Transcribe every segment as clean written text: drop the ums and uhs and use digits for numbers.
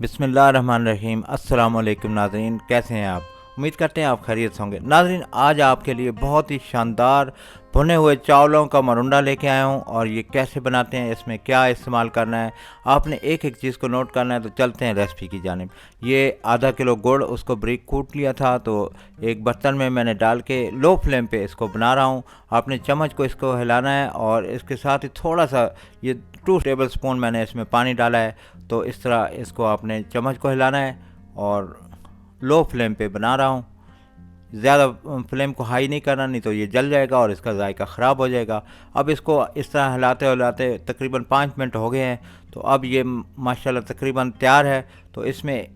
बिस्मिल्लाहिर्रहमानिर्रहीम। अस्सलाम वालेकुम नाज़रीन, कैसे हैं आप? उम्मीद करते हैं आप खैरियत से होंगे। नाज़रीन, आज आपके लिए बहुत ही शानदार भुने हुए चावलों का मरुंडा लेके आया हूँ और ये कैसे बनाते हैं, इसमें क्या इस्तेमाल करना है, आपने एक एक चीज़ को नोट करना है। तो चलते हैं रेसिपी की जानिब। ये आधा किलो गुड़, उसको बारीक कूट लिया था, तो एक बर्तन में मैंने डाल के लो फ्लेम पे इसको बना रहा हूँ। आपने चम्मच को इसको हिलाना है और इसके साथ ही थोड़ा सा ये 2 टेबल स्पून मैंने इसमें पानी डाला है। तो इस तरह इसको आपने चम्मच को हिलाना है और लो फ्लेम पे बना रहा हूँ। ज़्यादा फ्लेम को हाई नहीं करना, नहीं तो ये जल जाएगा और इसका जायका ख़राब हो जाएगा। अब इसको इस तरह हिलाते हिलाते तकरीबन 5 मिनट हो गए हैं। तो अब ये माशाल्लाह तकरीबन तैयार है। तो इसमें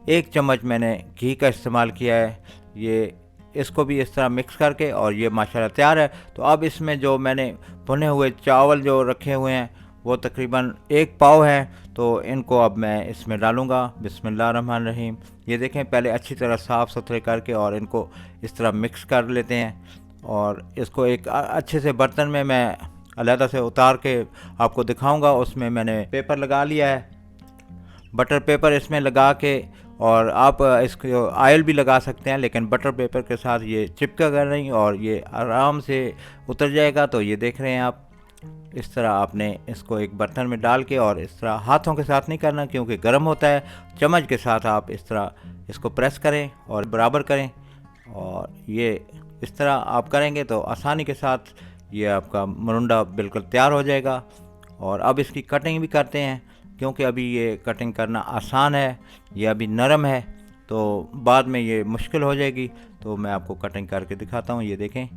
1 चम्मच मैंने घी का इस्तेमाल किया है। ये इसको भी इस तरह मिक्स करके और ये माशाल्लाह तैयार है। तो अब इसमें जो मैंने भुने हुए चावल जो रखे हुए हैं वो तकरीबन 1 पाव है। तो इनको अब मैं इसमें डालूँगा। बिस्मिल्लाहिर्रहमानिर्रहीम। ये देखें, पहले अच्छी तरह साफ़ सुथरे करके और इनको इस तरह मिक्स कर लेते हैं और इसको एक अच्छे से बर्तन में मैं अलहदा से उतार के आपको दिखाऊंगा। उसमें मैंने पेपर लगा लिया है, बटर पेपर इसमें लगा के, और आप इसको ऑयल भी लगा सकते हैं, लेकिन बटर पेपर के साथ ये चिपकेगा नहीं और ये आराम से उतर जाएगा। तो ये देख रहे हैं आप, इस तरह आपने इसको एक बर्तन में डाल के, और इस तरह हाथों के साथ नहीं करना क्योंकि गर्म होता है। चम्मच के साथ आप इस तरह इसको प्रेस करें और बराबर करें, और ये इस तरह आप करेंगे तो आसानी के साथ ये आपका मरुंडा बिल्कुल तैयार हो जाएगा। और अब इसकी कटिंग भी करते हैं क्योंकि अभी ये कटिंग करना आसान है, ये अभी नरम है, तो बाद में ये मुश्किल हो जाएगी। तो मैं आपको कटिंग करके दिखाता हूँ। ये देखें,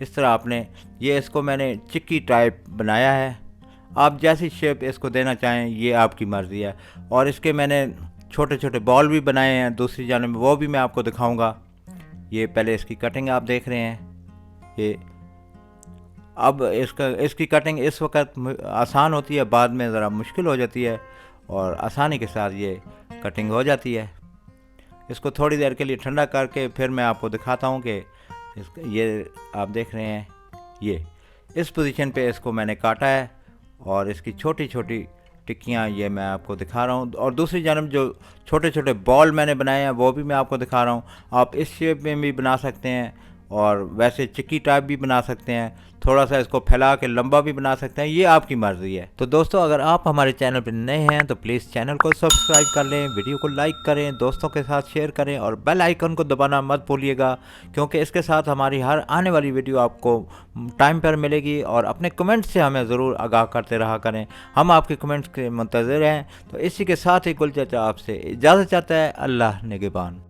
इस तरह आपने ये इसको मैंने चिक्की टाइप बनाया है। आप जैसी शेप इसको देना चाहें ये आपकी मर्ज़ी है। और इसके मैंने छोटे छोटे बॉल भी बनाए हैं दूसरी जानिब, वो भी मैं आपको दिखाऊंगा। ये पहले इसकी कटिंग आप देख रहे हैं। ये अब इसकी कटिंग इस वक्त आसान होती है, बाद में ज़रा मुश्किल हो जाती है, और आसानी के साथ ये कटिंग हो जाती है। इसको थोड़ी देर के लिए ठंडा करके फिर मैं आपको दिखाता हूँ कि ये आप देख रहे हैं, ये इस पोजीशन पे इसको मैंने काटा है और इसकी छोटी छोटी टिक्कियाँ ये मैं आपको दिखा रहा हूँ। और दूसरी जानब जो छोटे छोटे बॉल मैंने बनाए हैं वो भी मैं आपको दिखा रहा हूँ। आप इस शेप में भी बना सकते हैं और वैसे चिक्की टाइप भी बना सकते हैं, थोड़ा सा इसको फैला के लंबा भी बना सकते हैं, ये आपकी मर्ज़ी है। तो दोस्तों, अगर आप हमारे चैनल पर नए हैं तो प्लीज़ चैनल को सब्सक्राइब कर लें, वीडियो को लाइक करें, दोस्तों के साथ शेयर करें और बेल आइकन को दबाना मत भूलिएगा, क्योंकि इसके साथ हमारी हर आने वाली वीडियो आपको टाइम पर मिलेगी। और अपने कमेंट्स से हमें ज़रूर आगाह करते रहा करें, हम आपके कमेंट्स के मुंतज़िर हैं। तो इसी के साथ ही कुल चाचा आपसे इजाज़त चाहता है। अल्लाह निगहबान।